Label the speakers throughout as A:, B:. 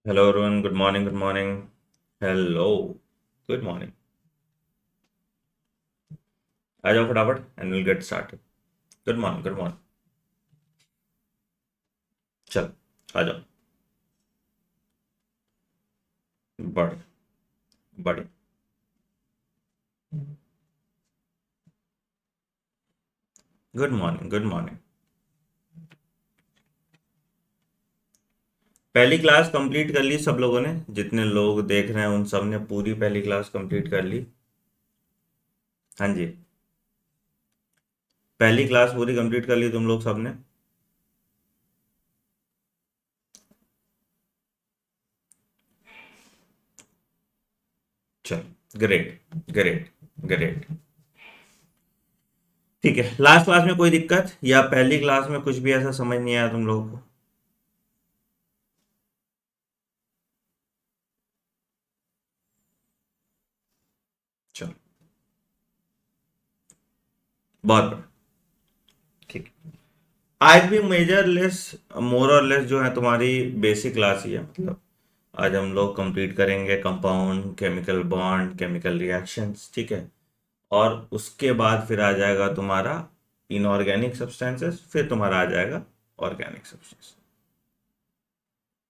A: Hello Arun, good morning, good morning. Hello, good morning. आ जाओ फटाफट and will get started. Good morning, good morning. चल, आ जाओ। बढ़िया, बढ़िया। Good morning, good morning. पहली क्लास कंप्लीट कर ली सब लोगों ने, जितने लोग देख रहे हैं उन सब ने पूरी पहली क्लास कंप्लीट कर ली। हाँ जी। पहली क्लास पूरी कंप्लीट कर ली तुम लोग सब ने। चल, ग्रेट, ग्रेट, ग्रेट। ठीक है, लास्ट क्लास में कोई दिक्कत या पहली क्लास में कुछ भी ऐसा समझ नहीं आया तुम लोगों को? चलो, बहुत बढ़िया। ठीक है। आज भी मेजरलेस, मोर और लेस जो है तुम्हारी बेसिक क्लास ही है, मतलब आज हम लोग कंप्लीट करेंगे compound, chemical bond, chemical reactions, ठीक है। और उसके बाद फिर आ जाएगा तुम्हारा इनऑर्गेनिक सब्सटेंसेस, फिर तुम्हारा आ जाएगा ऑर्गेनिक सब्सटेंस।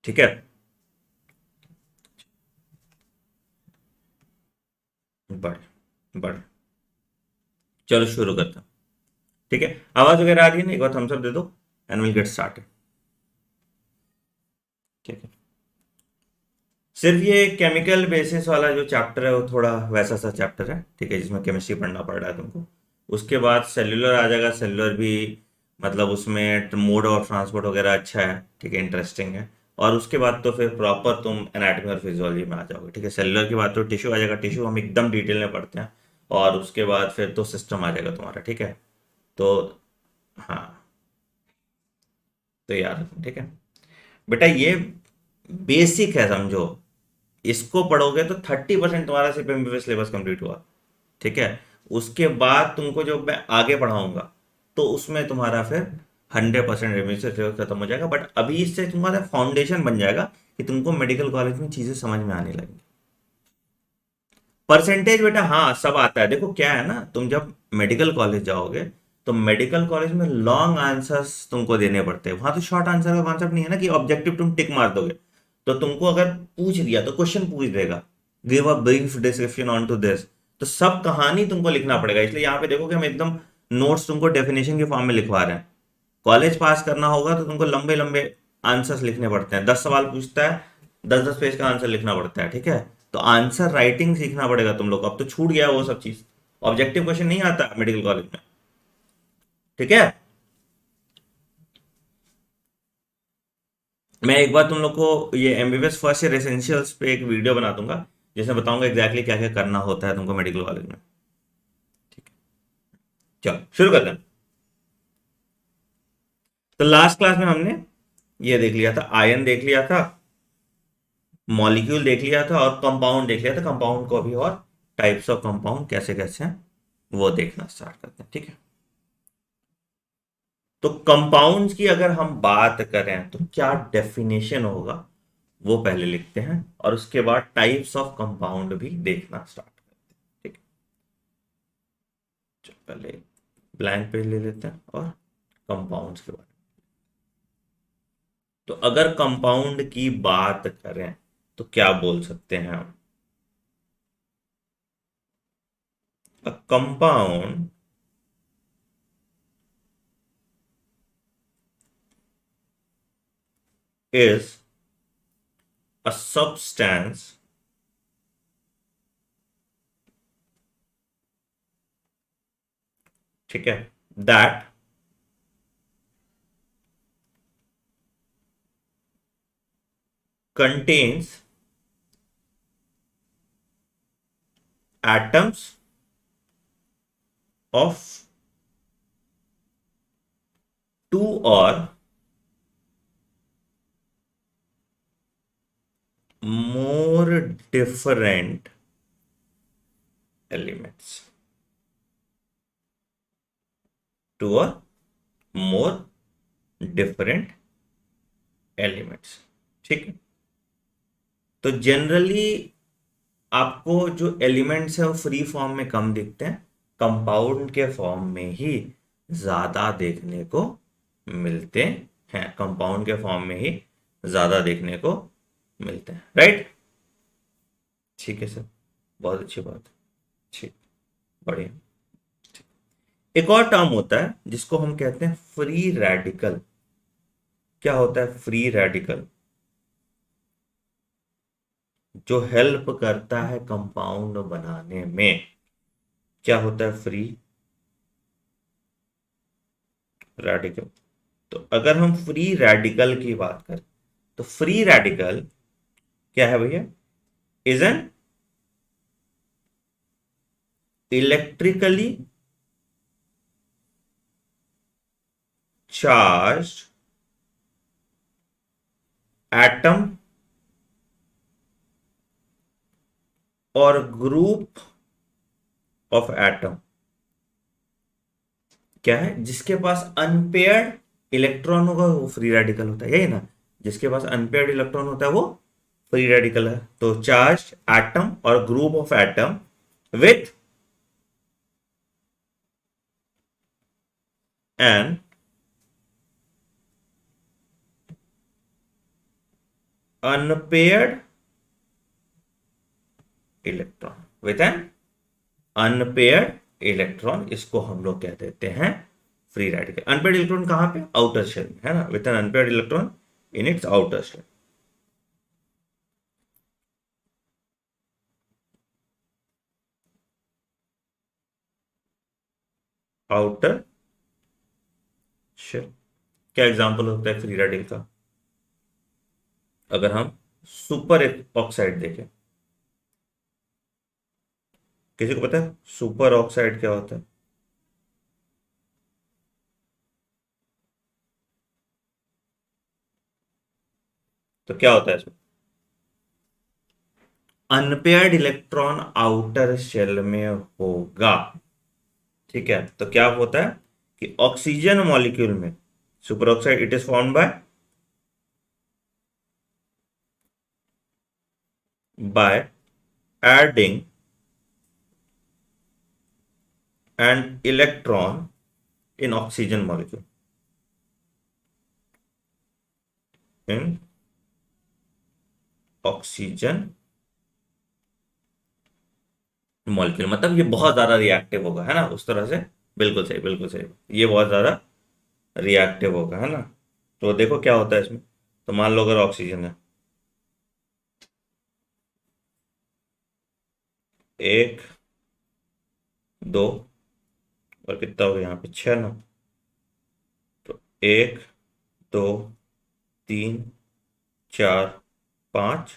A: ठीक है, बढ़िया, बढ़िया। चलो शुरू करते हैं। ठीक है, आवाज वगैरह आ रही है ना? एक बार थम्स अप दे दो एंड विल गेट स्टार्टेड। ठीक है। सिर्फ ये केमिकल बेसिस वाला जो चैप्टर है वो थोड़ा वैसा सा चैप्टर है, ठीक है, जिसमें केमिस्ट्री पढ़ना पड़ रहा है तुमको। उसके बाद सेल्यूलर आ जाएगा। सेल्यूलर भी मतलब उसमें मोड और ट्रांसपोर्ट वगैरह अच्छा है, ठीक है, इंटरेस्टिंग है। और उसके बाद तो फिर प्रॉपर तुम एनाटॉमी और फिजियोलॉजी में आ जाओगे, ठीक है। सेल्यूलर के बाद तो टिश्यू आ जाएगा। टिश्यू हम एकदम डिटेल में पढ़ते हैं। और उसके बाद फिर तो सिस्टम आ जाएगा तुम्हारा, ठीक है। तो हाँ, तो याद रखना, ठीक है बेटा। ये बेसिक है, समझो। इसको पढ़ोगे तो 30% तुम्हारा सिर्फ एमबीबीएस सिलेबस कंप्लीट हुआ, ठीक है। उसके बाद तुमको जो मैं आगे पढ़ाऊंगा तो उसमें तुम्हारा फिर 100% एमबीबीएस सिलेबस खत्म हो जाएगा। बट अभी इससे तुम्हारा फाउंडेशन बन जाएगा कि तुमको मेडिकल कॉलेज में चीजें समझ में आने लगेंगी। परसेंटेज बेटा, हाँ सब आता है। देखो क्या है ना, तुम जब मेडिकल कॉलेज जाओगे तो मेडिकल कॉलेज में लॉन्ग आंसर्स तुमको देने पड़ते हैं। वहां तो शॉर्ट आंसर का कॉन्सेप्ट नहीं है ना कि ऑब्जेक्टिव तुम टिक मार दोगे। तो तुमको अगर पूछ दिया तो क्वेश्चन पूछ देगा, give a brief description on to this. तो सब कहानी तुमको लिखना पड़ेगा। इसलिए यहाँ पे देखो कि हम एकदम नोट्स तुमको डेफिनेशन के फॉर्म में लिखवा रहे हैं। कॉलेज पास करना होगा तो तुमको लंबे लंबे आंसर्स लिखने पड़ते हैं। 10 सवाल पूछता है, 10-10 पेज का आंसर लिखना पड़ता है, ठीक है। तो आंसर राइटिंग सीखना पड़ेगा तुम लोग को। अब तो छूट गया वो सब चीज। ऑब्जेक्टिव क्वेश्चन नहीं आता मेडिकल कॉलेज में, ठीक है। मैं एक बार तुम लोग को ये एमबीबीएस फर्स्ट ईयर एसेंशियल्स पे एक वीडियो बना दूंगा, जिसमें बताऊंगा एग्जैक्टली क्या क्या करना होता है तुमको मेडिकल कॉलेज में। ठीक है, चलो शुरू करते हैं। तो लास्ट क्लास में हमने ये देख लिया था, आयन देख लिया था, मॉलिक्यूल देख लिया था, और कंपाउंड देख लिया था। कंपाउंड को अभी और टाइप्स ऑफ कंपाउंड कैसे कैसे हैं वो देखना स्टार्ट करते हैं, ठीक है। तो कंपाउंड्स की अगर हम बात करें तो क्या डेफिनेशन होगा वो पहले लिखते हैं, और उसके बाद टाइप्स ऑफ कंपाउंड भी देखना स्टार्ट करते हैं, ठीक है। चलो पहले ब्लैंक पेज ले लेते हैं और कंपाउंड्स के बारे में। तो अगर कंपाउंड की बात करें तो क्या बोल सकते हैं हम? A compound is a substance ठीक है that contains atoms of two or more different elements, two or more different elements, ठीक है। तो जनरली आपको जो एलिमेंट्स है वो फ्री फॉर्म में कम दिखते हैं, कंपाउंड के फॉर्म में ही ज्यादा देखने को मिलते हैं, कंपाउंड के फॉर्म में ही ज्यादा देखने को मिलते हैं, राइट। ठीक है सर, बहुत अच्छी बात है। ठीक, बढ़िया। एक और टर्म होता है जिसको हम कहते हैं फ्री रेडिकल। क्या होता है फ्री रेडिकल? जो हेल्प करता है कंपाउंड बनाने में। क्या होता है फ्री रेडिकल? तो अगर हम फ्री रेडिकल की बात करें तो फ्री रेडिकल क्या है भैया? Is an electrically charge atom और ग्रुप ऑफ एटम। क्या है? जिसके पास अनपेयर्ड इलेक्ट्रॉन होगा वो फ्री रेडिकल होता है, यही ना। जिसके पास अनपेयर्ड इलेक्ट्रॉन होता है वो फ्री रेडिकल है। तो चार्ज एटम और group of atom with an unpaired electron, with an unpaired electron, इसको हम लोग कह देते हैं फ्री रेडिकल। अनपेयर्ड इलेक्ट्रॉन कहां पे? आउटर शेल में, है ना, with an unpaired electron in its outer shell. Outer shell. क्या एग्जांपल होता है फ्री रेडिकल का? अगर हम सुपर ऑक्साइड देखें, किसी को पता है सुपर ऑक्साइड क्या होता है? तो क्या होता है इसमें? अनपेयर्ड इलेक्ट्रॉन आउटर शेल में होगा। ठीक है, तो क्या होता है कि ऑक्सीजन मॉलिक्यूल में super oxide it is formed by adding an electron in oxygen molecule, in oxygen molecule. मतलब ये बहुत ज्यादा रिएक्टिव होगा, है ना, उस तरह से। बिल्कुल सही, बिल्कुल सही। ये बहुत ज्यादा रिएक्टिव होगा, है ना। तो देखो क्या होता है इसमें। तो मान लो अगर ऑक्सीजन है, एक, दो, और कितना हो गया यहाँ पे? छह ना। तो एक, दो, तीन, चार, पाँच,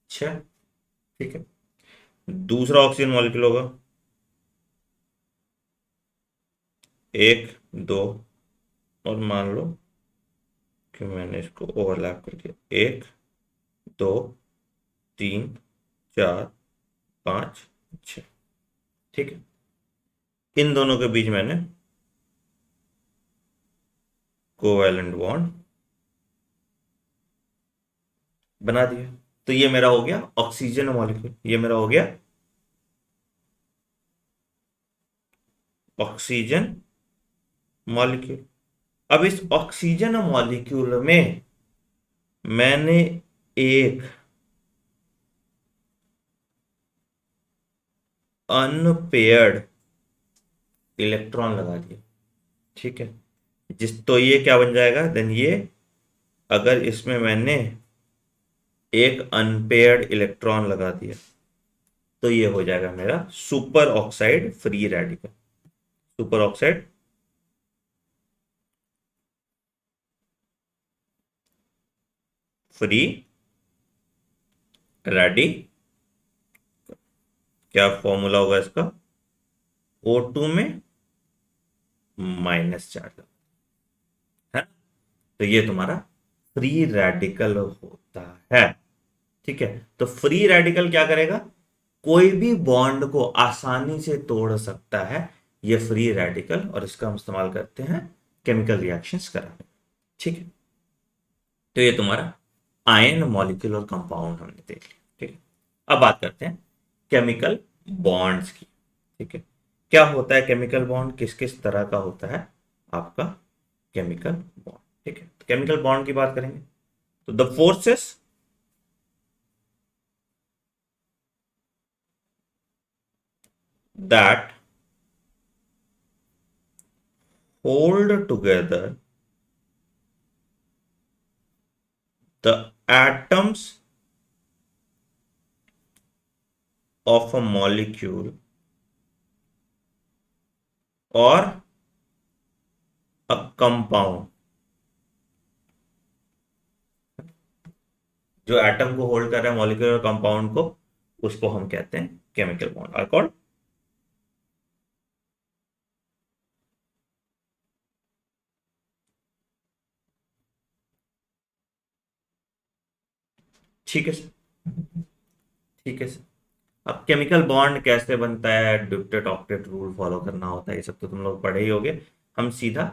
A: छह। ठीक है। दूसरा ऑक्सीजन मॉलिक्यूल होगा, एक, दो, और मान लो कि मैंने इसको ओवरलैप कर दिया, एक, दो, तीन, चार, पाँच, छः। ठीक है। इन दोनों के बीच मैंने कोवैलेंट बॉन्ड बना दिया। तो ये मेरा हो गया ऑक्सीजन मॉलिक्यूल, ये मेरा हो गया ऑक्सीजन मॉलिक्यूल। अब इस ऑक्सीजन मॉलिक्यूल में मैंने एक अनपेयर्ड इलेक्ट्रॉन लगा दिया। ठीक है। जिस तो ये क्या बन जाएगा देन? ये अगर इसमें मैंने एक अनपेयर्ड इलेक्ट्रॉन लगा दिया तो ये हो जाएगा मेरा super oxide free radical. Super oxide free ready. क्या फॉर्मूला होगा इसका? O2 में माइनस चार्ज है। तो ये तुम्हारा फ्री रेडिकल होता है। ठीक है। तो फ्री रेडिकल क्या करेगा? कोई भी बॉन्ड को आसानी से तोड़ सकता है ये फ्री रेडिकल, और इसका हम इस्तेमाल करते हैं केमिकल रिएक्शंस कराने में। ठीक है। तो ये तुम्हारा आयन मॉलिक्यूल और कंपाउंड हमने देख लिया, ठीक है। अब बात करते हैं केमिकल बॉन्ड्स की, ठीक है। क्या होता है केमिकल बॉन्ड, किस किस तरह का होता है आपका केमिकल बॉन्ड, ठीक है। केमिकल बॉन्ड की बात करेंगे तो the forces that hold together the atoms of a molecule or a compound, जो एटम को होल्ड कर रहा है मॉलिक्यूल और कंपाउंड को, उसको हम कहते हैं केमिकल बॉन्ड आर कॉल्ड। ठीक है सर, ठीक है सर। अब केमिकल बॉन्ड कैसे बनता है, ड्यूटेट ऑक्टेट रूल फॉलो करना होता है, ये सब तो तुम लोग पढ़े ही होगे। हम सीधा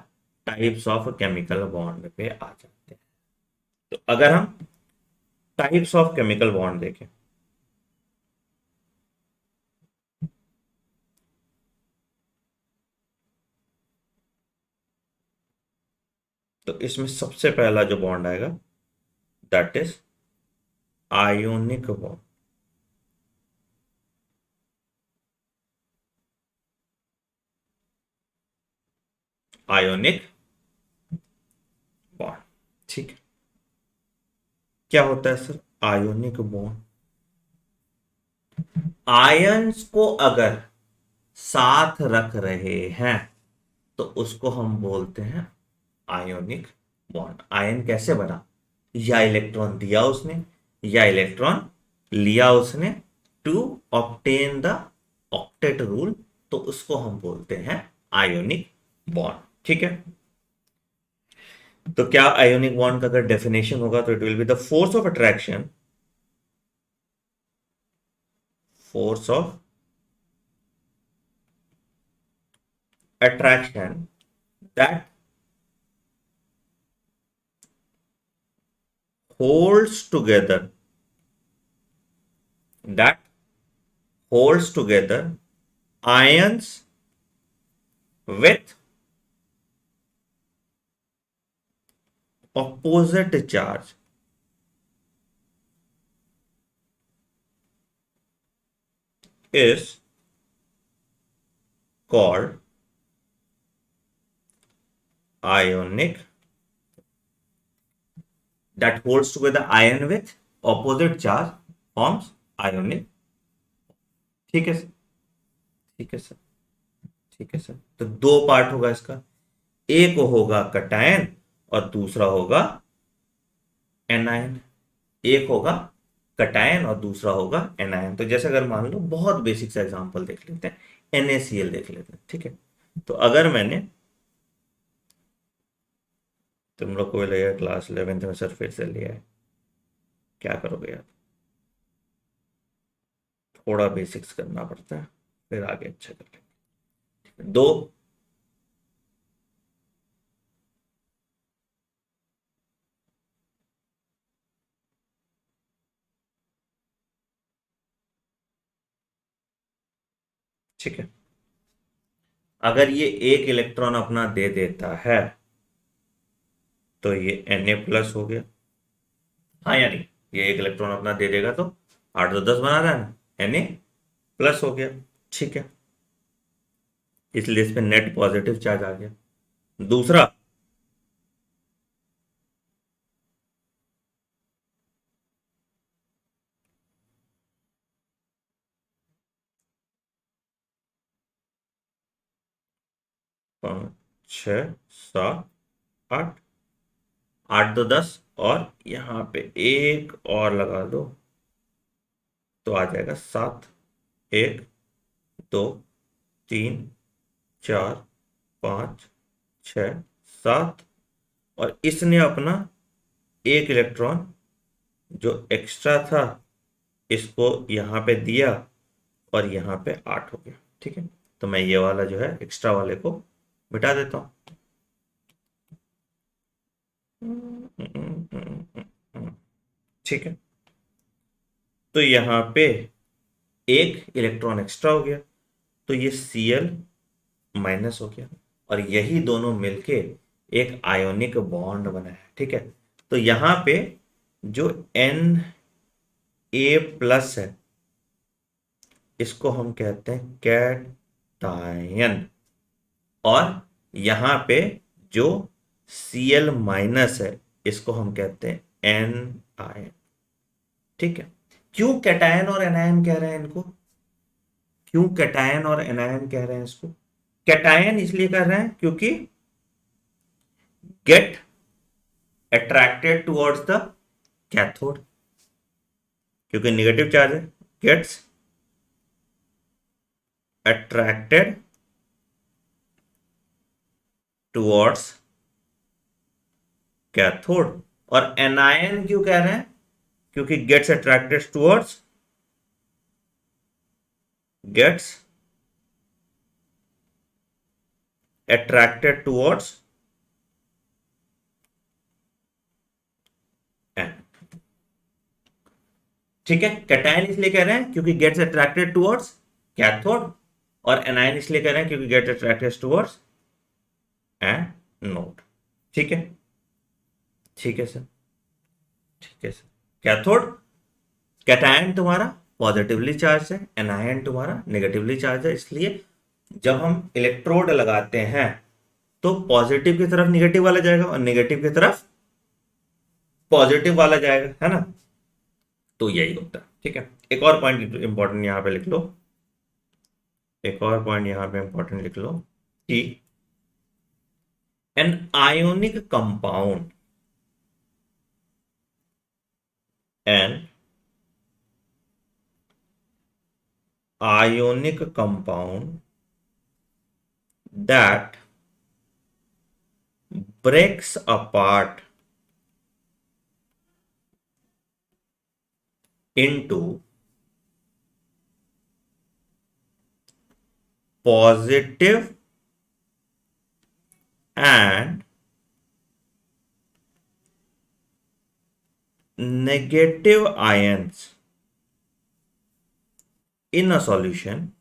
A: टाइप्स ऑफ केमिकल बॉन्ड पे आ जाते हैं। तो अगर हम टाइप्स ऑफ केमिकल बॉन्ड देखें तो इसमें सबसे पहला जो बॉन्ड आएगा that is ionic bond. Ionic bond, ठीक है। क्या होता है सर आयोनिक बॉन्ड, आयंस को अगर साथ रख रहे हैं तो उसको हम बोलते हैं आयोनिक बॉन्ड। आयन कैसे बना, या इलेक्ट्रॉन दिया उसने या इलेक्ट्रॉन लिया उसने to obtain the octet rule, तो उसको हम बोलते हैं आयोनिक बॉन्ड, ठीक है। तो क्या आयोनिक बॉन्ड का अगर डेफिनेशन होगा तो it will be the force of attraction, force of attraction that holds together, that holds together ions with opposite charge is called ionic, that holds together ion with opposite charge forms ionic, ठीक है sir, ठीक है sir, ठीक है sir. तो दो part होगा इसका, एक होगा कटायन और दूसरा होगा एनायन। एक होगा कटायन और दूसरा होगा एनायन। तो जैसे अगर मान लो बहुत बेसिक सा एग्जांपल देख लेते हैं, NaCl देख लेते हैं, ठीक है। तो अगर मैंने, तुम लोग को लगेगा क्लास 11th में सर फिर से लिया है, क्या करोगे यार, थोड़ा बेसिक्स करना पड़ता है फिर आगे अच्छा कर लेंगे। दो, ठीक है। अगर ये एक इलेक्ट्रॉन अपना दे देता है तो ये Na+ हो गया, हाँ या नहीं, ये एक इलेक्ट्रॉन अपना दे देगा तो 8 तो 10 बना रहा है ना, Na+ हो गया, ठीक है। इसलिए इस पे नेट पॉजिटिव चार्ज आ गया। दूसरा, 5 6 7 8, 8 तो 10 और यहाँ पे एक और लगा दो तो आ जाएगा 7। 1 2 3 4 5 6 7, और इसने अपना एक इलेक्ट्रॉन जो एक्स्ट्रा था इसको यहाँ पे दिया और यहाँ पे 8 हो गया, ठीक है। तो मैं ये वाला जो है एक्स्ट्रा वाले को मिटा देता हूँ। ठीक है, तो यहां पे एक इलेक्ट्रॉन एक्स्ट्रा हो गया, तो ये Cl माइनस हो गया, और यही दोनों मिलके एक आयोनिक बॉन्ड बनाया। ठीक है, तो यहां पे जो Na+ है, इसको हम कहते हैं कैटायन, और यहां पे जो Cl- है, इसको हम कहते हैं एनआयन। ठीक है, क्यों कैटायन और एनायन कह रहे हैं इनको? क्यों कैटायन और एनायन कह रहे हैं इसको? कैटायन इसलिए कर रहे हैं क्योंकि get attracted towards the cathode, क्योंकि नेगेटिव चार्ज है, गेट्स अट्रैक्टेड टुवर्ड्स कैथोड। और एनायन क्यों कह रहे हैं? क्योंकि गेट्स अट्रैक्टेड टुवर्ड्स एन। ठीक है, कैटायन इसलिए कह रहे हैं क्योंकि गेट्स अट्रैक्टेड टुवर्ड्स कैथोड, और एनायन इसलिए कह रहे हैं क्योंकि गेट अट्रैक्टेड टुवर्ड्स एनोड। ठीक है, ठीक है सर, ठीक है सर। कैथोड, कैटायन तुम्हारा पॉजिटिवली चार्ज है, एनायन तुम्हारा नेगेटिवली चार्ज है, इसलिए जब हम इलेक्ट्रोड लगाते हैं तो पॉजिटिव की तरफ निगेटिव वाला जाएगा और निगेटिव की तरफ पॉजिटिव वाला जाएगा, है ना? तो यही होता है। ठीक है, एक और पॉइंट इंपॉर्टेंट यहां पे लिख लो, एक और पॉइंट यहां पे इंपॉर्टेंट लिख लो कि an ionic compound, an ionic compound that breaks apart into positive and negative ions in a solution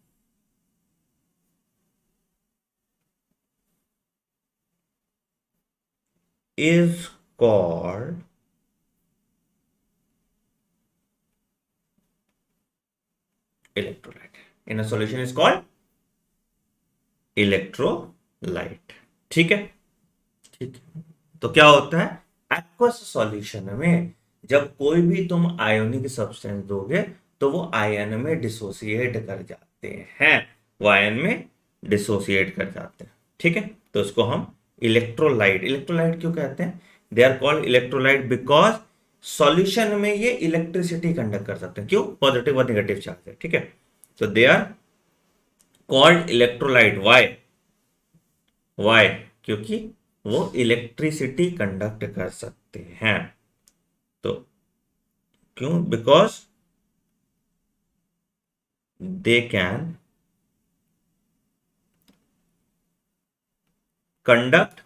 A: is called electrolyte. In a solution is called electrolyte. ठीक है, ठीक है। तो क्या होता है एक्वस सॉल्यूशन में, जब कोई भी तुम आयोनिक सब्सटेंस दोगे तो वो आयन में डिसोसिएट कर जाते हैं, वो आयन में डिसोसिएट कर जाते हैं। ठीक है, तो इसको हम इलेक्ट्रोलाइट, इलेक्ट्रोलाइट क्यों कहते हैं? They are called electrolyte because solution में ये इलेक्ट्रिसिटी कंडक्ट कर सकते हैं। क्यों? पॉजिटिव और नेगेटिव चार्ज है। ठीक है, तो they are called electrolyte. Why? क्योंकि वो इलेक्ट्रिसिटी कंडक्ट कर सकते हैं। तो क्यों? Because they can conduct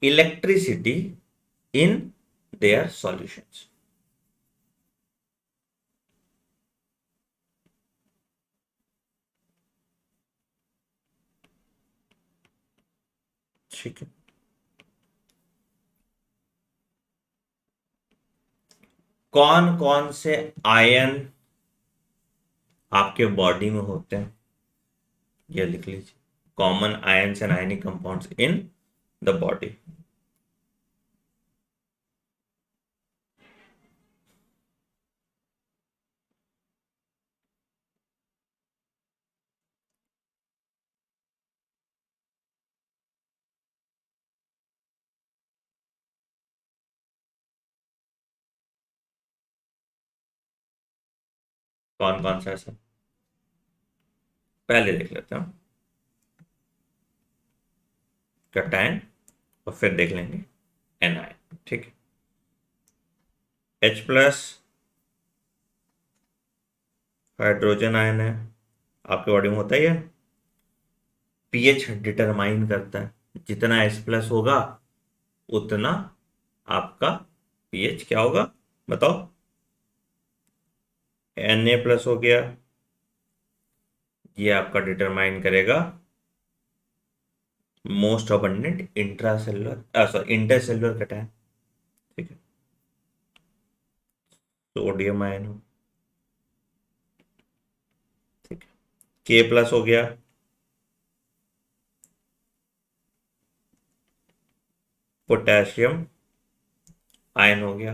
A: electricity in their solutions. ठीक है, कौन कौन से आयन आपके बॉडी में होते हैं ये लिख लीजिए। Common ions and ionic compounds in the body. कौन कौन सा ऐसा पहले देख लेते हैं, कैटायन, और फिर देख लेंगे एनायन। ठीक है, H+ हाइड्रोजन आयन है, आपके बॉडी में होता ही है। पीएच डिटरमाइन करता है, जितना H+ होगा उतना आपका पीएच क्या होगा? बताओ। Na प्लस हो गया, ये आपका डिटरमाइन करेगा most abundant intracellular sorry intercellular cation. ठीक है, सोडियम आयन हो। ठीक है, के प्लस हो गया, पोटेशियम आयन हो गया।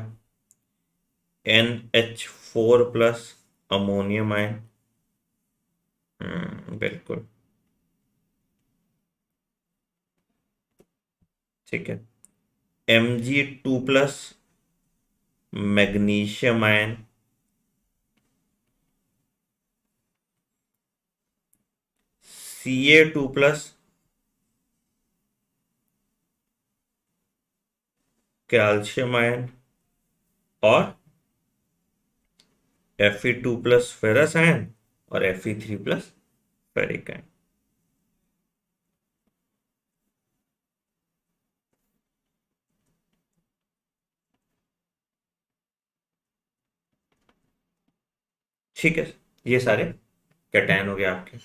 A: NH4 plus, ammonium ion. बिल्कुल। ठीक है, Mg2 plus, magnesium ion. Ca2 plus, calcium ion. और Fe2 प्लस, फेरस आयन। और Fe3 प्लस, फेरिक आयन। ठीक है, ये सारे कैटायन हो गए आपके।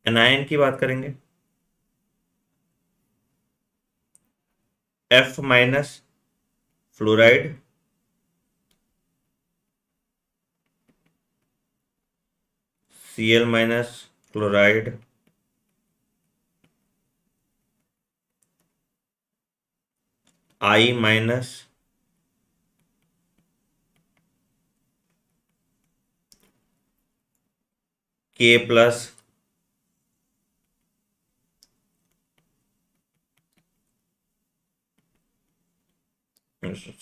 A: एनायन की बात करेंगे। F- fluoride, Cl- chloride, I-, K+,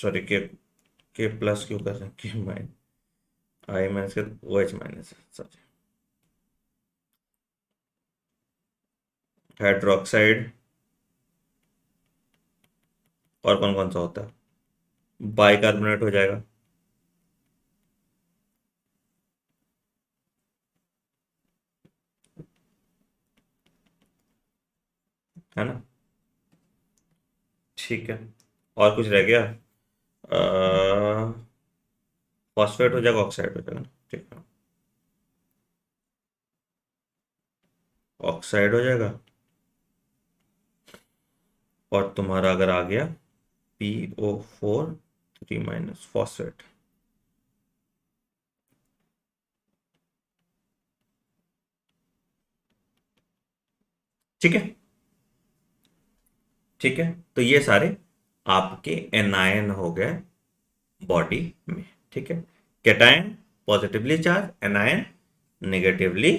A: sorry के प्लस क्यों कर रहे हैं, I- के OH-, सॉरी, हाइड्रोक्साइड। और कौन कौन सा होता है, बाइकार्बोनेट हो जाएगा। है ना। ठीक है, और कुछ रह गया। फॉस्फेट हो जाएगा, ऑक्साइड हो जाएगा ना। ठीक है, ऑक्साइड हो जाएगा। और तुम्हारा अगर आ गया PO4 3- फॉस्फेट। ठीक है। ठीक है, तो ये सारे आपके एनायन हो गए बॉडी में। ठीक है, cation positively charge, anion negatively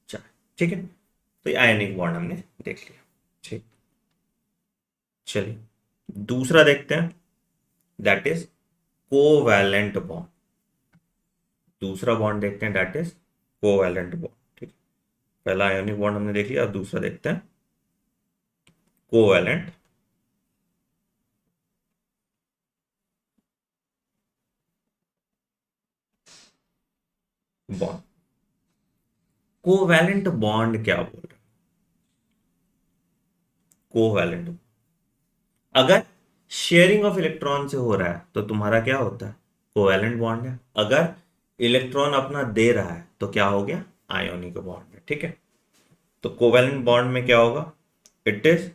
A: charge. ठीक है, तो ये आयनिक बॉन्ड हमने देख लिया। ठीक, चलिए दूसरा देखते हैं, दैट इज कोवैलेंट बॉन्ड। दूसरा बॉन्ड देखते हैं, दैट इज कोवैलेंट बॉन्ड। ठीक है, पहला आयोनिक बॉन्ड हमने देख लिया, अब दूसरा देखते हैं कोवैलेंट बॉन्ड। कोवैलेंट बॉन्ड क्या बोल रहे हैं, कोवैलेंट, अगर शेयरिंग ऑफ इलेक्ट्रॉन से हो रहा है तो तुम्हारा क्या होता है, कोवैलेंट बॉन्ड है। अगर इलेक्ट्रॉन अपना दे रहा है तो क्या हो गया, आयोनिक बॉन्ड है। ठीक है, तो कोवैलेंट बॉन्ड में क्या होगा, इट इज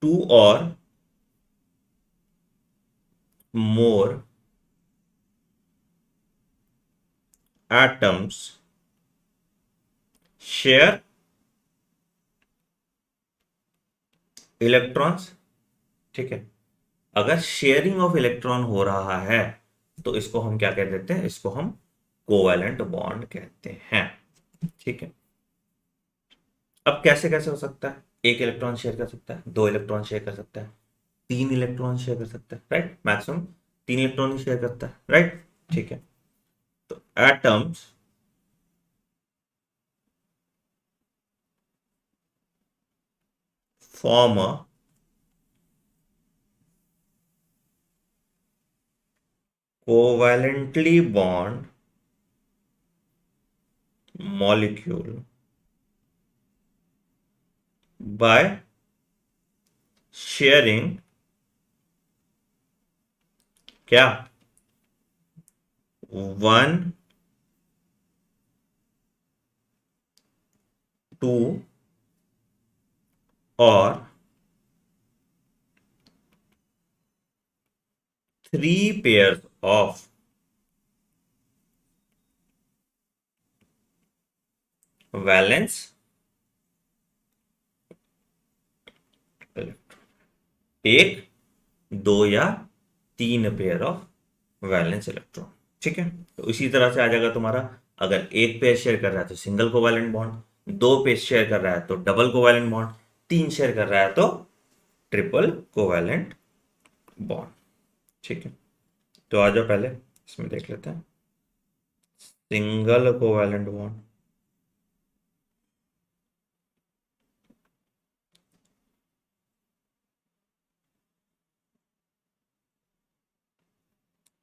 A: टू और मोर एटम्स शेयर इलेक्ट्रॉन्स। ठीक है, अगर शेयरिंग ऑफ इलेक्ट्रॉन हो रहा है तो इसको हम क्या कह देते हैं, इसको हम कोवैलेंट बॉन्ड कहते हैं। ठीक है, अब कैसे कैसे हो सकता है, एक इलेक्ट्रॉन शेयर कर सकता है, दो इलेक्ट्रॉन शेयर कर सकता है, तीन इलेक्ट्रॉन शेयर कर सकता है, राइट, मैक्सिमम तीन इलेक्ट्रॉन ही शेयर करता है, राइट। ठीक है, तो atoms form a covalently bond molecule by sharing क्या, वन टू और थ्री पेयर्स ऑफ वैलेंस एक, दो या तीन पेयर ऑफ वैलेंस इलेक्ट्रॉन। ठीक है, तो इसी तरह से आ जाएगा तुम्हारा, अगर एक पेयर शेयर कर रहा है तो सिंगल कोवैलेंट बॉन्ड, दो पेयर शेयर कर रहा है तो डबल कोवैलेंट बॉन्ड, तीन शेयर कर रहा है तो ट्रिपल कोवैलेंट बॉन्ड। ठीक है, तो आ जाओ पहले इसमें देख लेते हैं सिंगल कोवैलेंट बॉन्ड।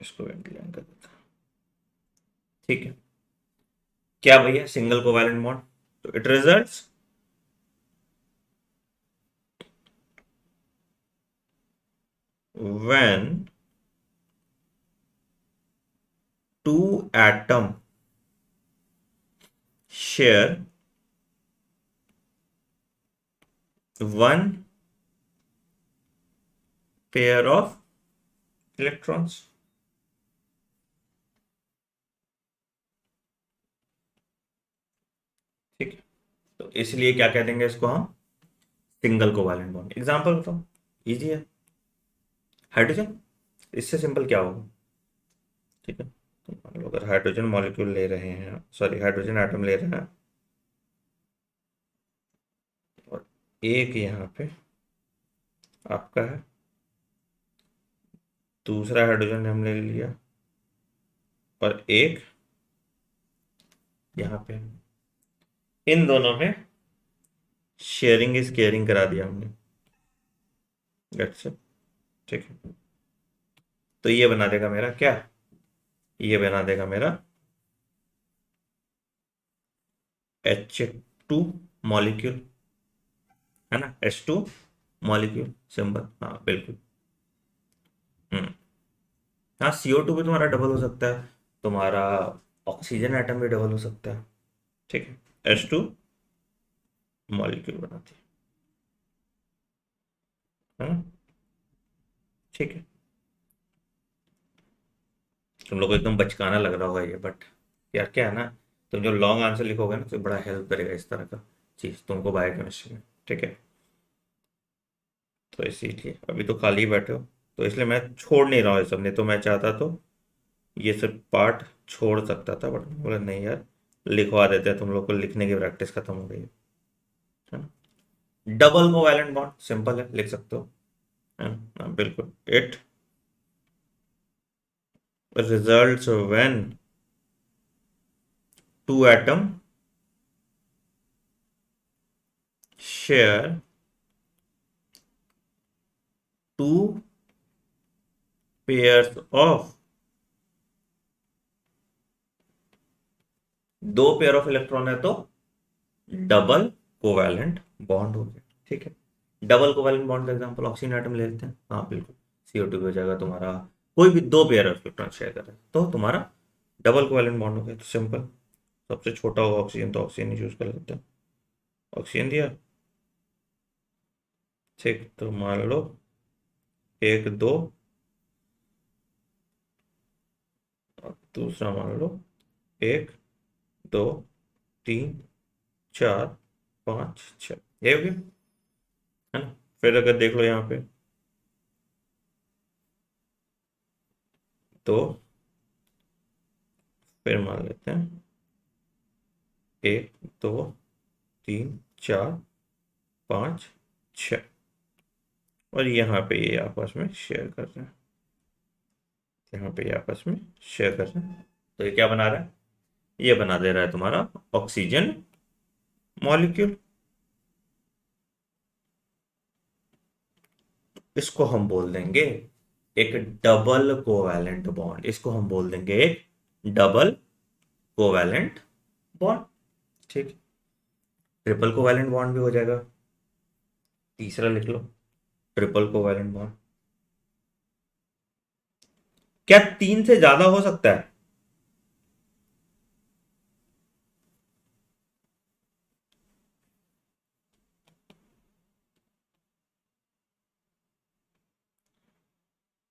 A: इसको वेंटिलेट कर देता हूं। ठीक है, क्या भैया सिंगल कोवैलेंट बॉन्ड, तो it results when two atom share one pair of electrons। ठीक है, तो इसलिए क्या कह देंगे इसको हम, सिंगल कोवैलेंट बॉन्ड। एग्जांपल बताओ, इजी है, हाइड्रोजन, इससे सिंपल क्या होगा। ठीक है, तो मान लो अगर हाइड्रोजन मॉलिक्यूल ले रहे हैं, सॉरी हाइड्रोजन एटम ले रहे हैं, और एक यहाँ पे आपका है, दूसरा हाइड्रोजन हमने ले लिया, और एक यहाँ पे, इन दोनों में शेयरिंग इज केयरिंग करा दिया हमने। That's it। ठीक है, तो ये बना देगा मेरा क्या, ये बना देगा मेरा H2 मॉलिक्यूल, है ना, H2 मॉलिक्यूल सिंबल, हाँ बिल्कुल। हम्म, हाँ CO2 भी तुम्हारा डबल हो सकता है, तुम्हारा ऑक्सीजन एटम भी डबल हो सकता है। ठीक है, H2 मॉलिक्यूल बनाती है ना। ठीक है, तुम लोग को एकदम बचकाना लग रहा होगा ये, बट यार क्या है ना, तुम जो लॉन्ग आंसर लिखोगे ना तो बड़ा हेल्प करेगा इस तरह का चीज़ तुमको बायोकेमिस्ट्री में। ठीक है, तो इसीलिए अभी तो खाली ही बैठे हो, तो इसलिए मैं छोड़ नहीं रहा हूँ ये सब, नहीं तो मैं चाहता तो ये सब पार्ट छोड़ सकता था, बट बोला नहीं यार, लिखवा देते हैं, तुम लोग को लिखने की प्रैक्टिस खत्म हो गई है ना। डबल कोवैलेंट बॉन्ड सिंपल है, लिख सकते हो, है ना। हाँ, बिल्कुल, it results when two atom share two pairs of, दो पेयर ऑफ इलेक्ट्रॉन है तो डबल कोवैलेंट बॉन्ड हो गया। ठीक है, डबल कोवैलेंट बॉन्ड का एग्जांपल ऑक्सीजन एटम ले लेते हैं, हाँ बिल्कुल, CO2 हो जाएगा तुम्हारा, कोई भी दो पेयर ऑफ इलेक्ट्रॉन शेयर कर रहे हैं तो तुम्हारा डबल कोवैलेंट बॉन्ड हो गया। तो सिंपल, सबसे छोटा होगा ऑक्सीजन तो ऑक्सीजन ही चूज कर लेते हैं, ऑक्सीजन दिया। ठीक, तो मान लो एक दो, और दूसरा मान लो एक दो तीन चार पाँच छः, ये हो गया, है ना। फिर अगर देख लो यहाँ पे, तो फिर मान लेते हैं एक दो तीन चार पाँच छः, और यहाँ पे ये आपस में शेयर कर रहे हैं, यहाँ पे ये आपस में शेयर कर रहे हैं, तो ये क्या बना रहा है, ये बना दे रहा है तुम्हारा ऑक्सीजन मॉलिक्यूल। इसको हम बोल देंगे एक डबल कोवैलेंट बॉन्ड, इसको हम बोल देंगे एक डबल कोवैलेंट बॉन्ड। ठीक, ट्रिपल कोवैलेंट बॉन्ड भी हो जाएगा, तीसरा लिख लो, ट्रिपल कोवैलेंट बॉन्ड, क्या 3 से ज्यादा हो सकता है?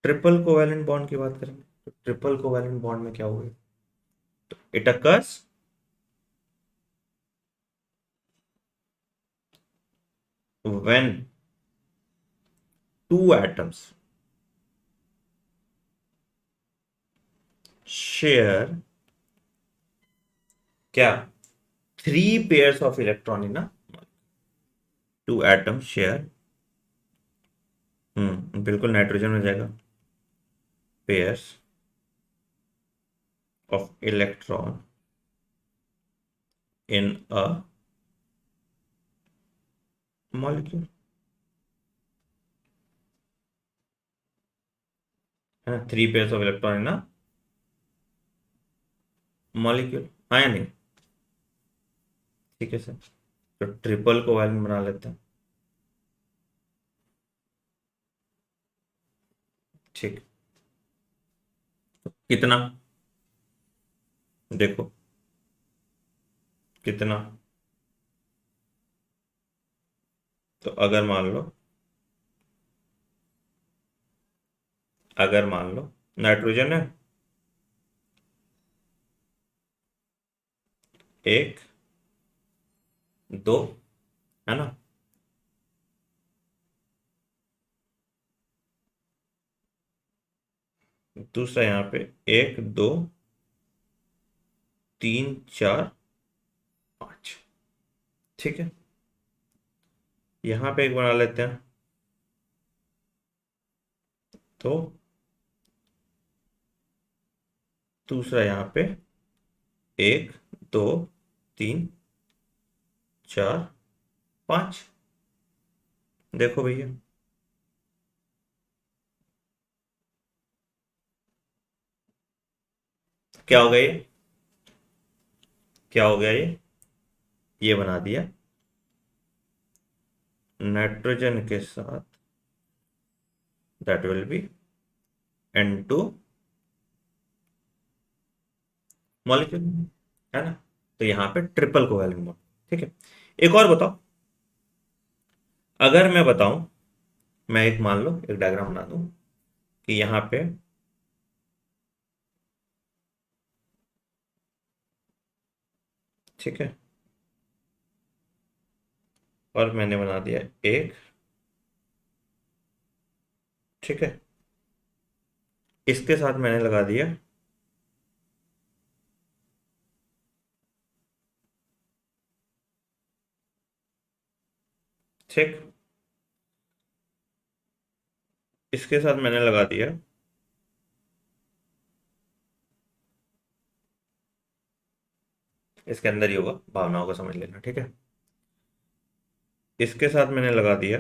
A: ट्रिपल कोवैलेंट बॉन्ड की बात करेंगे तो ट्रिपल कोवैलेंट बॉन्ड में क्या होगा? It occurs when two atoms share क्या? 3 पेयर्स ऑफ इलेक्ट्रॉन इन ना, टू एटम शेयर, बिल्कुल नाइट्रोजन में जाएगा, pairs of electron in a molecule, है ना, 3 पेयर्स ऑफ इलेक्ट्रॉन इन ना मॉलिक्यूल, हाँ या नहीं? ठीक है सर, तो ट्रिपल कोवैलेंट बना लेते हैं। ठीक, तो कितना? देखो कितना, तो अगर मान लो नाइट्रोजन है एक, दो, है ना, दूसरा यहाँ पे एक, दो, तीन, चार, पांच, ठीक है, यहाँ पे एक बना लेते हैं, तो दूसरा यहाँ पे एक, दो, तीन, चार, पांच, देखो भैया क्या हो गया ये, क्या हो गया ये बना दिया नाइट्रोजन के साथ, that will be N2 molecule, है ना, तो यहाँ पे ट्रिपल कोवैलेंट बॉन्ड। ठीक है, एक और बताओ, अगर मैं बताऊं, मैं एक मान लो एक डायग्राम बना दूं कि यहाँ पे ठीक है, और मैंने बना दिया एक, ठीक है, इसके साथ मैंने लगा दिया ठीक, इसके साथ मैंने लगा दिया इसके अंदर ही होगा, भावनाओं को समझ लेना, ठीक है, इसके साथ मैंने लगा दिया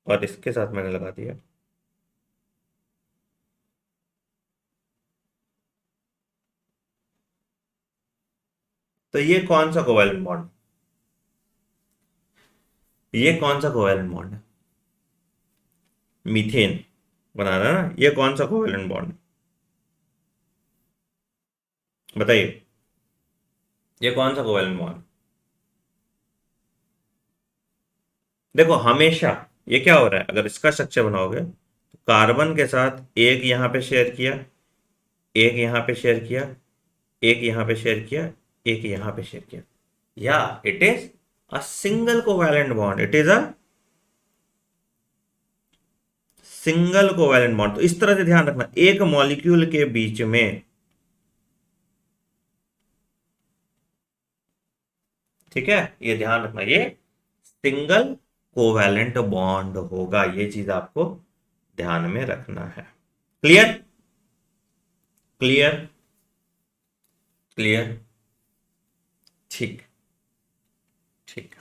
A: और इसके साथ मैंने लगा दिया, तो ये कौन सा कोवैलेंट बॉन्ड, ये कौन सा कोवैलेंट बॉन्ड है? मीथेन बना रहा है ना, ये कौन सा कोवैलेंट बॉन्ड, बताइए, ये कौन सा कोवैलेंट बॉन्ड? देखो हमेशा ये क्या हो रहा है, अगर इसका स्ट्रक्चर बनाओगे तो कार्बन के साथ एक यहां पे शेयर किया, एक यहां पे शेयर किया, एक यहां पे शेयर किया, एक यहां पे शेयर किया, या it is a single covalent bond, it is a single covalent bond. तो इस तरह से ध्यान रखना, एक मॉलिक्यूल के बीच में, ठीक है, ये ध्यान रखना, ये सिंगल कोवैलेंट बॉन्ड होगा, ये चीज आपको ध्यान में रखना है। क्लियर? क्लियर? क्लियर? ठीक, ठीक,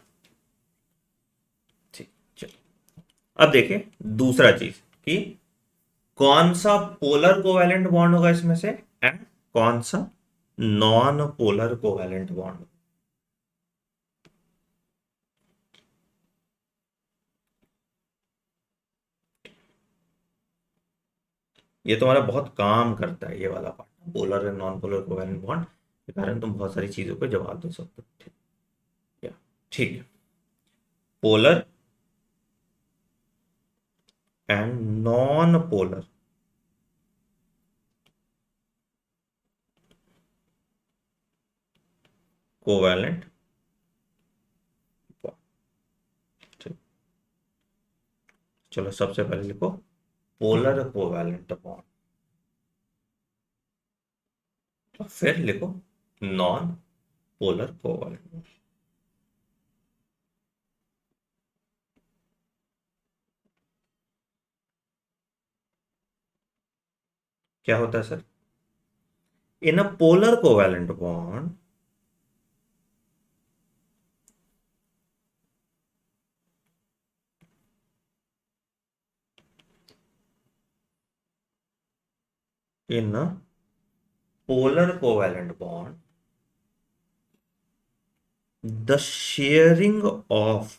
A: ठीक, चलो अब देखें दूसरा चीज कि कौन सा पोलर कोवैलेंट बॉन्ड होगा इसमें से, एंड कौन सा नॉन पोलर कोवैलेंट बॉन्ड। ये तुम्हारा बहुत काम करता है ये वाला part, polar and non polar covalent bond के कारण तुम बहुत सारी चीजों को जवाब दे सकते हो। ठीक, या ठीक है। Polar and non polar covalent, ठीक, चलो सबसे पहले लिखो पोलर कोवैलेंट बॉन्ड, और फिर लिखो नॉन पोलर कोवैलेंट। क्या होता है sir? In a polar covalent bond, in a polar covalent bond, the sharing of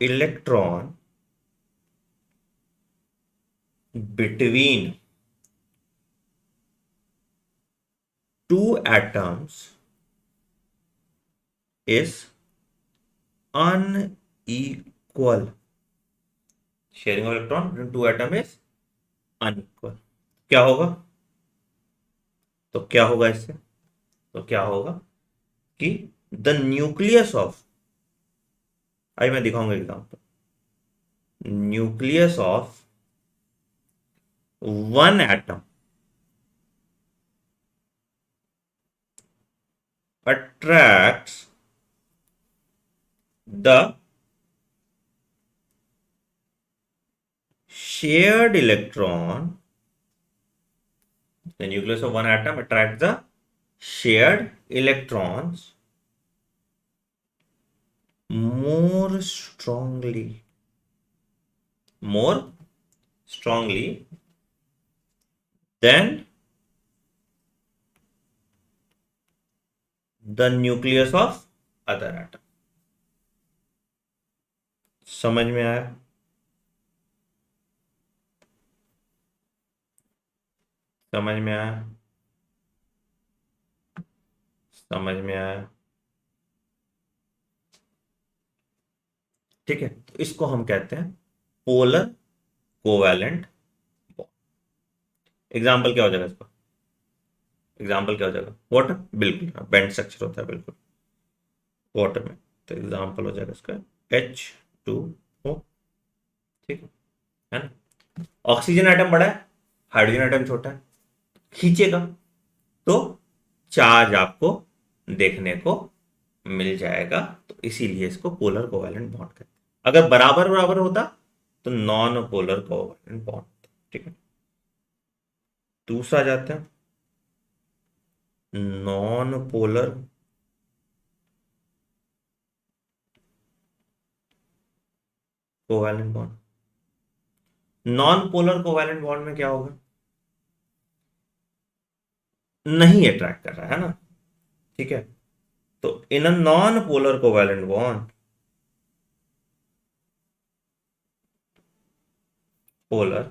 A: electron between two atoms is unequal. Sharing of electron between two atoms is unequal. क्या होगा? तो क्या होगा इससे? तो क्या होगा कि द न्यूक्लियस ऑफ, आई मैं दिखाऊंगा example, nucleus of one atom attracts the shared electron, the nucleus of one atom attracts the shared electrons more strongly, more strongly than the nucleus of other atom. समझ में आया? समझ में आया? समझ में आया? ठीक है, तो इसको हम कहते हैं पोलर कोवैलेंट बॉन्ड। एग्जाम्पल क्या हो जाएगा इसका? एग्जाम्पल क्या हो जाएगा? वाटर, बिल्कुल बेंड स्ट्रक्चर होता है बिल्कुल वाटर में, तो एग्जाम्पल हो जाएगा इसका H2O। ठीक है ना? ऑक्सीजन आइटम बड़ा है, हाइड्रोजन आइटम छोटा है, खींचेगा तो चार्ज आपको देखने को मिल जाएगा, तो इसीलिए इसको पोलर कोवैलेंट बॉन्ड कहते हैं। अगर बराबर बराबर होता तो नॉन पोलर कोवैलेंट बॉन्ड। ठीक है, दूसरा जाते हैं non polar covalent bond. Non polar covalent bond में क्या होगा? नहीं अट्रैक्ट कर रहा है ना, ठीक है, तो in a non polar covalent bond, polar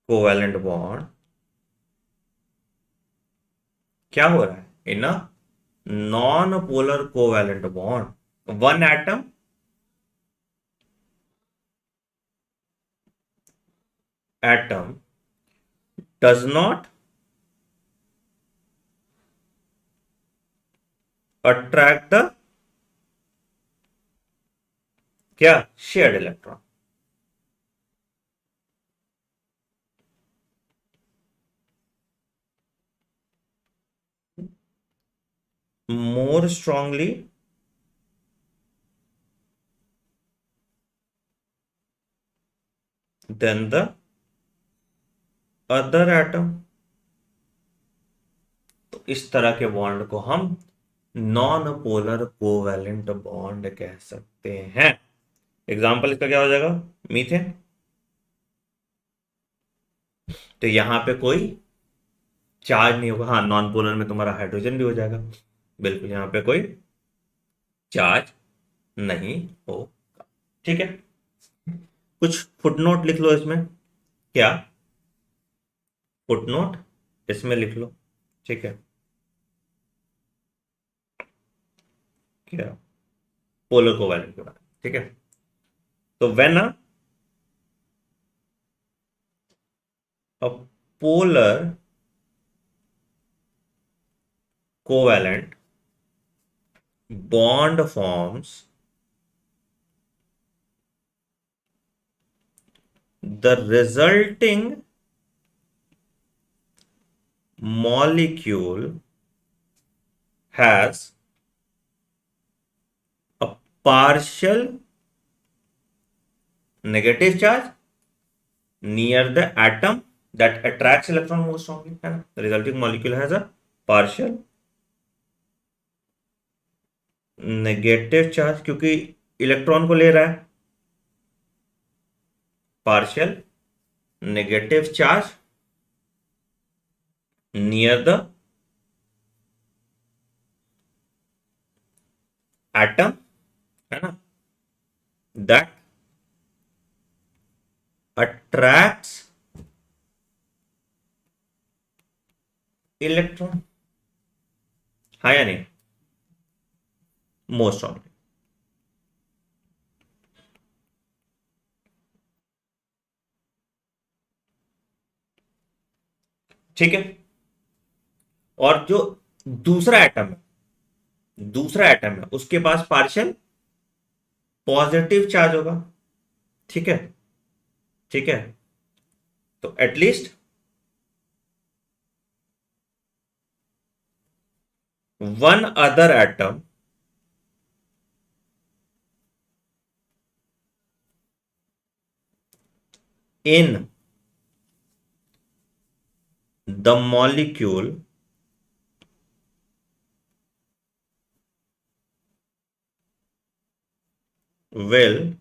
A: covalent bond क्या हो रहा है? In a non polar covalent bond one atom atom does not attract the क्या? Shared electron. more strongly than the other atom। तो इस तरह के बॉन्ड को हम नॉन पोलर कोवैलेंट बॉन्ड कह सकते हैं। एग्जाम्पल इसका क्या हो जाएगा? मीथेन। तो यहां पे कोई चार्ज नहीं होगा, हाँ नॉन पोलर में तुम्हारा हाइड्रोजन भी हो जाएगा, बिल्कुल यहाँ पे कोई चार्ज नहीं हो। ठीक है, कुछ फुटनोट लिख लो इसमें। क्या? फुटनोट इसमें लिख लो। ठीक है, क्या? पोलर कोवैलेंट के बारे में। ठीक है, तो when a polar covalent bond forms, the resulting molecule has a partial negative charge near the atom that attracts electron more strongly, है ना? The resulting molecule has a partial negative charge, क्योंकि electron को ले रहा है, partial negative charge near the atom, है ना, that attracts electron, हाँ या नहीं, मोर स्ट्रांगली। ठीक है, और जो दूसरा एटम है, दूसरा एटम है उसके पास पार्शियल पॉजिटिव चार्ज होगा। ठीक है, ठीक है, तो at least one other atom in the molecule will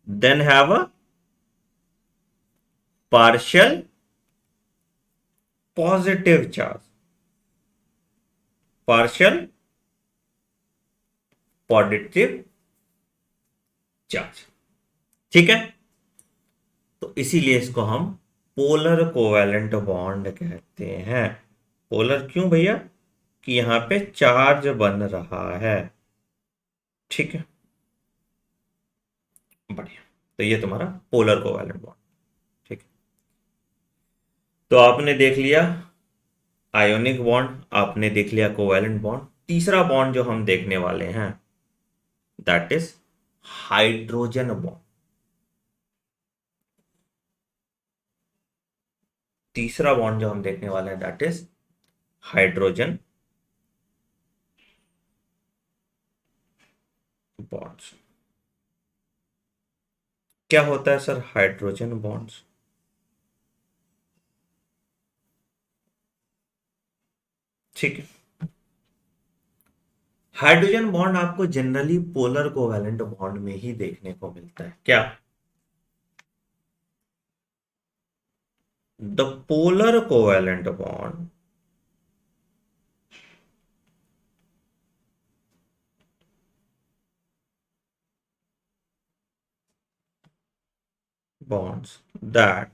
A: then have a partial positive charge, partial positive charge. ठीक है, तो इसीलिए इसको हम पोलर कोवैलेंट बॉन्ड कहते हैं। पोलर क्यों भैया? कि यहां पे चार्ज बन रहा है। ठीक है, बढ़िया। तो ये तुम्हारा पोलर कोवैलेंट बॉन्ड। ठीक है, तो आपने देख लिया आयोनिक बॉन्ड, आपने देख लिया कोवैलेंट बॉन्ड। तीसरा बॉन्ड जो हम देखने वाले हैं दैट इज हाइड्रोजन बॉन्ड। तीसरा बॉन्ड जो हम देखने वाले हैं दैट इज हाइड्रोजन बॉन्ड्स। क्या होता है सर हाइड्रोजन बॉन्ड्स? ठीक है, हाइड्रोजन बॉन्ड आपको जनरली पोलर कोवैलेंट बॉन्ड में ही देखने को मिलता है। क्या? The polar covalent bond bonds that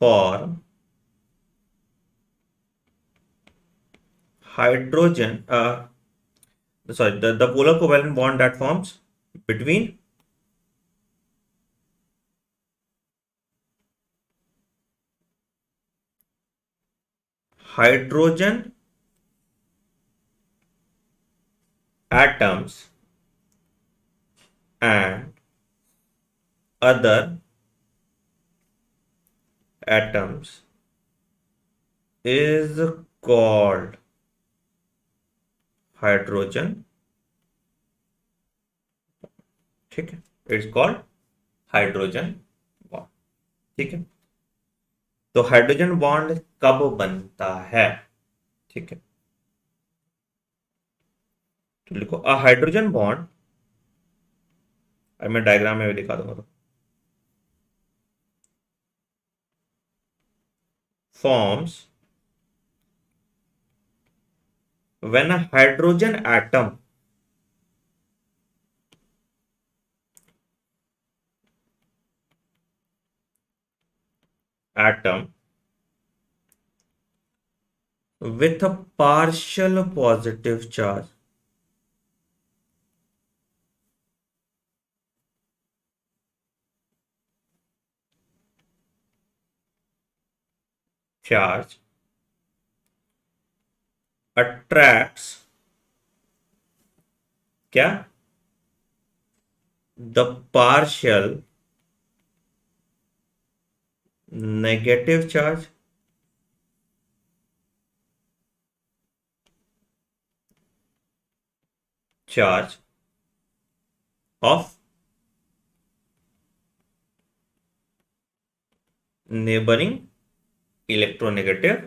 A: form hydrogen sorry the polar covalent bond that forms between hydrogen atoms and other atoms is called hydrogen। ठीक है, इट्स कॉल्ड हाइड्रोजन बॉन्ड। ठीक है, तो हाइड्रोजन बॉन्ड कब बनता है? ठीक है, तो लिखो अ हाइड्रोजन बॉन्ड, अब मैं डायग्राम में भी दिखा दूंगा, तो forms when a hydrogen atom with a partial positive charge charge attracts क्या the partial negative charge of neighboring electronegative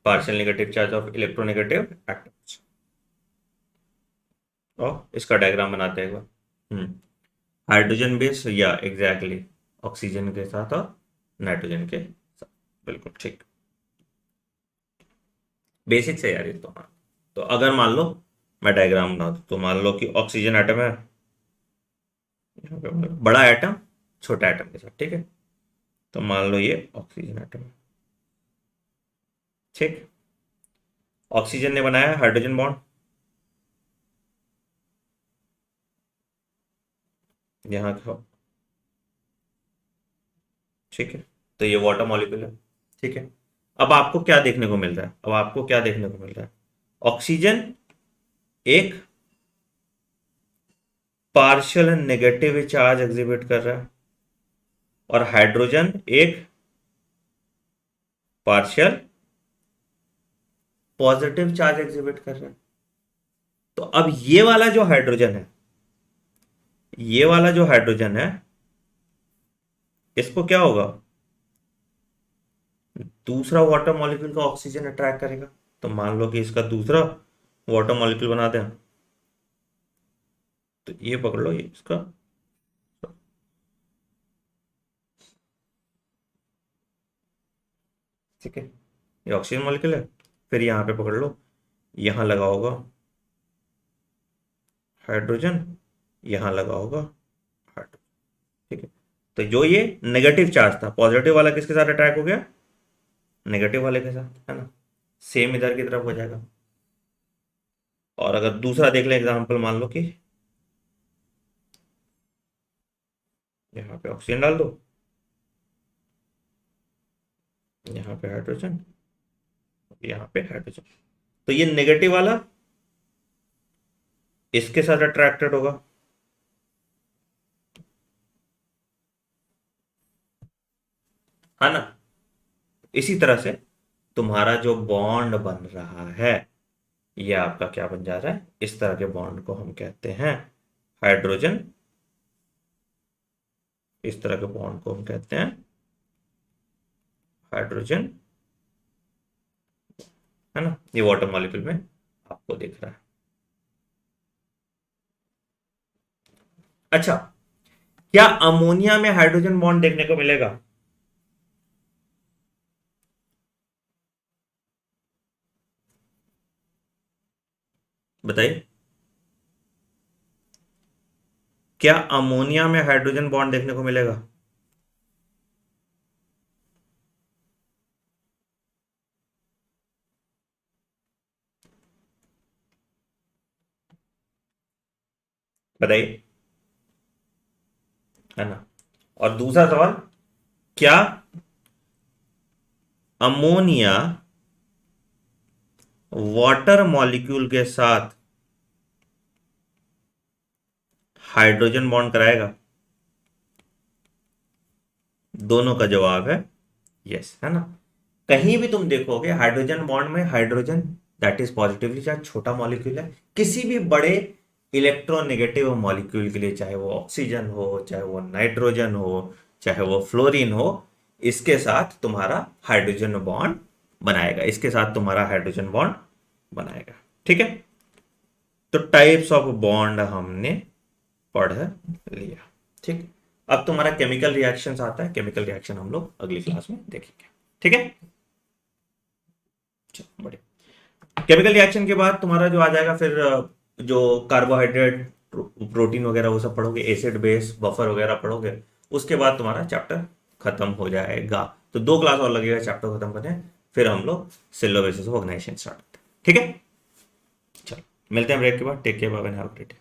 A: partial negative charge of electronegative atoms। और इसका डायग्राम बनाते हैं एक बार। हाइड्रोजन बेस या एग्जैक्टली ऑक्सीजन के साथ और नाइट्रोजन के साथ, बिल्कुल ठीक। बेसिक से यार ये तो। हाँ, तो अगर मान लो मैं डायग्राम बना दूं, तो मान लो कि ऑक्सीजन एटम है, यहाँ पे बड़ा एटम छोटा एटम के साथ, ठीक है। तो मान लो ये ऑक्सीजन एटम है, ठीक। ऑक्सीजन ने बनाया हाइड्रोजन बॉन्ड, यहाँ का, ठीक है। तो ये वाटर मॉलिक्यूल है, ठीक है। अब आपको क्या देखने को मिल रहा है, अब आपको क्या देखने को मिल रहा है, ऑक्सीजन एक पार्शियल नेगेटिव चार्ज एग्जिबिट कर रहा है और हाइड्रोजन एक पार्शियल पॉजिटिव चार्ज एग्जिबिट कर रहा है। तो अब ये वाला जो हाइड्रोजन है, ये वाला जो हाइड्रोजन है, इसको क्या होगा, दूसरा वाटर मॉलिक्यूल का ऑक्सीजन अट्रैक्ट करेगा। तो मान लो कि इसका दूसरा वाटर मॉलिक्यूल बना दें, तो ये पकड़ लो, ये इसका, ठीक है, ये ऑक्सीजन मॉलिक्यूल है। फिर यहां पे पकड़ लो, यहां लगा होगा हाइड्रोजन, यहां लगा होगा हाइड्रोजन, ठीक है। तो जो ये नेगेटिव चार्ज था, पॉजिटिव वाला किसके साथ अटैक हो गया, नेगेटिव वाले के साथ, है ना। सेम इधर की तरफ हो जाएगा। और अगर दूसरा देख लें एग्जांपल, मान लो कि यहाँ पे ऑक्सीजन डाल दो, यहाँ पे हाइड्रोजन, यहाँ पे हाइड्रोजन, तो ये नेगेटिव वाला इसके साथ अट्रैक्टेड होगा, है ना। इसी तरह से तुम्हारा जो बॉन्ड बन रहा है, ये आपका क्या बन जा रहा है, इस तरह के बॉन्ड को हम कहते हैं हाइड्रोजन, इस तरह के बॉन्ड को हम कहते हैं हाइड्रोजन, है ना। ये वाटर मॉलिक्यूल में आपको दिख रहा है। अच्छा, क्या अमोनिया में हाइड्रोजन बॉन्ड देखने को मिलेगा, बताइए। क्या अमोनिया में हाइड्रोजन बॉन्ड देखने को मिलेगा, बताइए, है ना। और दूसरा सवाल, क्या अमोनिया वाटर मॉलिक्यूल के साथ हाइड्रोजन बॉन्ड कराएगा, दोनों का जवाब है यस, है ना। कहीं भी तुम देखोगे हाइड्रोजन बॉन्ड में, hydrogen that is positively charge छोटा मॉलिक्यूल है, किसी भी बड़े इलेक्ट्रोनेगेटिव मॉलिक्यूल के लिए, चाहे वो ऑक्सीजन हो, चाहे वो नाइट्रोजन हो, चाहे वो फ्लोरीन हो, इसके साथ तुम्हारा हाइड्रोजन बॉन्ड बनाएगा, इसके साथ तुम्हारा हाइड्रोजन बॉन्ड बनाएगा, ठीक है। तो टाइप्स ऑफ बॉन्ड हमने पढ़ लिया। ठीक, अब तुम्हारा केमिकल रिएक्शंस आता है, केमिकल रिएक्शन हम लोग अगली क्लास में देखेंगे। ठीक है, चलो बढ़िया। केमिकल रिएक्शन के बाद तुम्हारा जो आ जाएगा फिर जो कार्बोहाइड्रेट प्रोटीन वगैरह वो सब पढ़ोगे, एसिड बेस बफर वगैरह पढ़ोगे, उसके बाद तुम्हारा चैप्टर खत्म हो जाएगा। तो 2 क्लास और लगेगा चैप्टर खत्म करने, फिर हम लोग cellular basis of organization start करते हैं। ठीक है, चलो मिलते हैं ब्रेक के बाद। Take care, bye bye, have a great day.